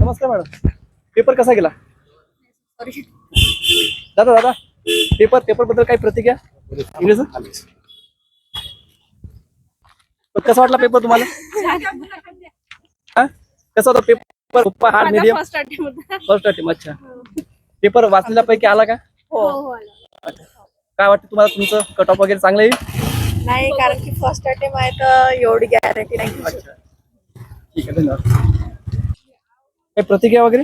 नमस्कार madam, paper कसा गेला? दादा दादा पेपर बद्दल काही प्रतिक्रिया? इंग्लिश कसा वाटला पेपर तुम्हाला? कसा होता paper? Hard medium? First attempt. अच्छा, पेपर वाचलेल्यापैकी आला का? हो. काय वाटतं तुम्हाला, तुमचं कट ऑफ वगैरे चांगलं येईल? नाही, कारण की फर्स्ट अटेम्प्ट आहे तर एवढी गॅरंटी नाही. अच्छा, ठीक आहे, धन्यवाद. काही प्रतिक्रिया वगैरे?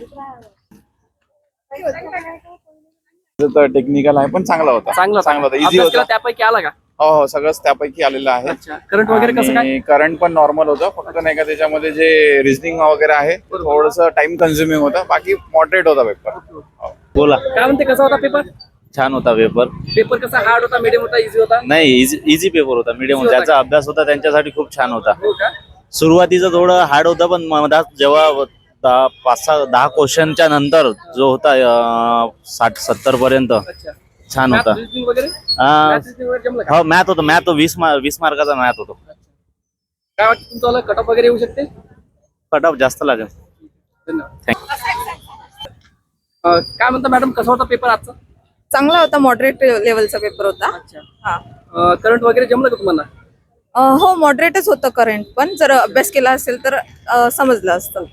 टेक्निकल आहे पण चांगला होता. चांगला होता, इझी अभ्यास होता. केला त्यापैकी आला का? हो, सगळंच त्यापैकी आलेलं आहे. अच्छा, करंट वगैरे कसं काय? करंट पण नॉर्मल होतं, फक्त नाही का त्याच्यामध्ये जे रिझनिंग वगैरे आहे थोडस टाइम कन्झ्युमिंग होतं, बाकी मॉडरेट होता पेपर. बोला. काय म्हणते, कसा होता पेपर? छान होता पेपर. पेपर कसा हार्ड होता, मीडियम होता, इझी होता? नाही, इझी पेपर होता, मीडियम होता. ज्याचा अभ्यास होता त्यांच्यासाठी खूप छान होता. हो का? सुरुवातीचं थोडं हार्ड होतं, पण मधात जेव्हा 5-10 क्वेश्चनच्या नंतर जो होता 60-70 पर्यंत अच्छा, छान होता. Math, reasoning वगैरे? हा, Math, reasoning वगैरे जमलं का? हो, मॅथ होतं. मॅथ 20 मार्काचा मॅथ होतो. काय वाटतं तुमचं कट ऑफ वगैरे येऊ शकते? कट ऑफ जास्त लागेल. धन्यवाद. काय म्हणता मॅडम, कसा होता पेपर आजचा? चांगला होता, मॉडरेट लेवलचा पेपर होता. अच्छा, हा. करंट वगैरे जमलं का तुम्हाला? हो, मॉडरेटच होतं करंट, पण जर अभ्यास केला असेल तर समजलं असतं.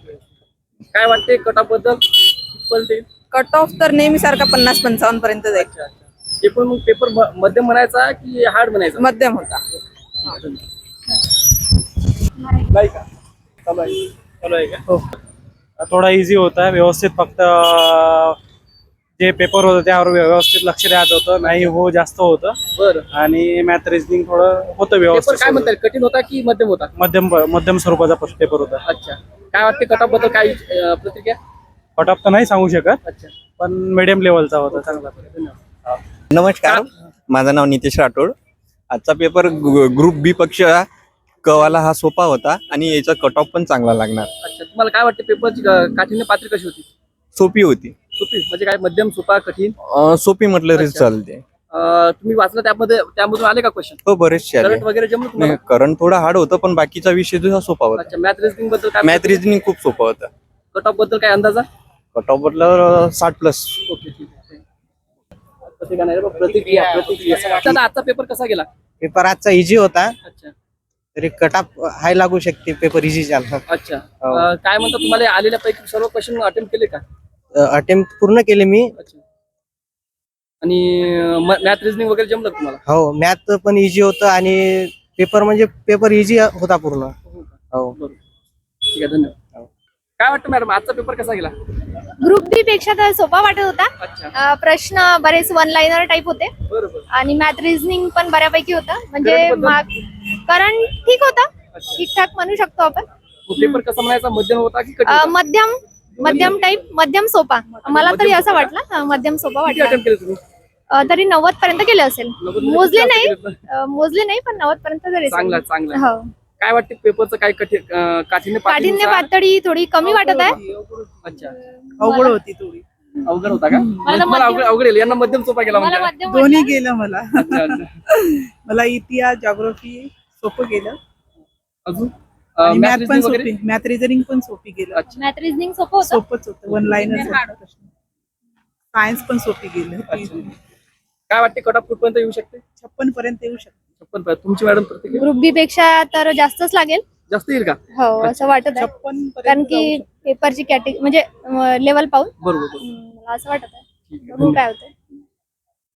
काय वाटते कट ऑफ बद्दल? कितपर्यंत येईल? कट ऑफ तर नेहमी सारखा 50-55 पर्यंत जाईल. अच्छा, अच्छा. एकूण मग पेपर मध्यम म्हणायचा की हार्ड म्हणायचा? मध्यम होता. नाही का? चालू आहे का? हो, थोडा इझी होता. व्यवस्थित फक्त जे पेपर होतं त्यावर व्यवस्थित लक्ष द्यायचं होतं, नाही हो जास्त होतं. बरं. आणि मॅथ रिजनिंग थोडं होतं पेपर व्यवस्थित. काय म्हणतात, कठीण होता की मध्यम होता? मध्यम स्वरूपाचा पेपर होता. अच्छा, काय वाटते कट ऑफ बद्दल काय प्रतिक्रिया? कट ऑफ तर नाही सांगू शकत, अच्छा, पण मीडियम लेवलचा होता, चांगला. धन्यवाद. नमस्कार, माझं नाव नितेश राठोड. आजचा पेपर ग्रुप बी पक्ष कवाला हा सोपा होता आणि याचा कट ऑफ पण चांगला लागणार. अच्छा, तुम्हाला काय वाटते पेपरची काठिण्य पातळी कशी होती? सोपी होती. सोपी म्हणजे काय, मध्यम, सोपा, कठीण? सोपी म्हटलं तरी अच्छा. चालते. तुम्ही वाचलं त्यामधून आले का क्वेश्चन? हो, बरेचसे आले. करंट वगैरे जमलं तुम्हाला? करंट थोडा हार्ड होतं, पण बाकीचा विषय जो सोपा होता. अच्छा, मॅथ रिजनिंग बद्दल काय? मॅथ रिजनिंग खूप सोपं होतं. कट ऑफ बद्दल काय अंदाजा? कट ऑफ म्हटलं 60+. ओके, ठीक आहे. प्रतिक्रिया. आता आजचा पेपर कसा गेला? पेपर आजचा इझी होता, अच्छा, तरी कट ऑफ हाय लागू शकते. पेपर इझी झाला. अच्छा. काय म्हणता, तुम्हाला आलेल्या पैकी सर्व क्वेश्चन अटेम्प्ट केले का? अटेम्प्ट पूर्ण केले मी. अच्छा, आणि मॅथ रिजनिंग वगैरे जमलं का तुम्हाला? हो, मॅथ पण इझी होतं आणि पेपर इझी होता पूर्ण. हो, बरोबर, ठीक आहे, धन्यवाद. काय वाटतं मॅडम, आजचा पेपर कसा गेला? ग्रुप बी पेक्षा तर सोपा वाटत होता. अच्छा, प्रश्न बरेच वन लाईनर टाइप होते बरोबर. आणि मॅथ रिझनिंग पण बऱ्यापैकी होता. म्हणजे Current बद्दल? कारण ठीक होता, अच्छा. ठीकठाक म्हणू शकतो आपण. पेपर कसा म्हणायचा, मध्यम होता की कठीण होता? मध्यम टाइप, मध्यम सोपा. मला तरी मध्यम असं सोपा वाटलं, मध्यम सोपा किती वाटला. अटेम्प्ट केले तुम्ही? तरी 90 पर्यंत केले असेल. 90 मोजले किती नाही, असं मोजले नाही, पण 90 पर्यंत तरी चांगला असेल. चांगला. हो, काय वाटते पेपरचं काय काठिण्य काठिण्य पातळी थोडी कमी वाटत आहे. अच्छा, अवघड होती थोडी. अवघड होता का? तुम्हाला अवघड येईल, यांना मध्यम सोपा गेला मला म्हणजे? मध्यम दोन्ही वाटलं. गेलं मला. अच्छा, अच्छा. मला इतिहास, जॉग्राफी सोपं गेलं. अजून आणि math मॅथ पण reasoning वगैरे? सोपी, मॅथ रिझनिंग पण सोपी गेलं. अच्छा, मॅथ रिझनिंग सोपं होतं. सोपंच होतं, वन लाईनच होतं. सायन्स पण सोपी गेलं. अच्छा. काय वाटते कट ऑफ कुठपर्यंत येऊ शकते? 56 पर्यंत येऊ शकते. 56 पर्यंत. तुमची मॅडम प्रतिक्रिया? ग्रुप बी पेक्षा तर जास्तच लागेल. जास्त येईल का? हो, असं वाटत आहे. 56 कारण की पेपरची कॅटेगरी म्हणजे लेवल पाहून बरोबर. मला असं वाटत आहे. ठीक आहे. बघू काय होतंय.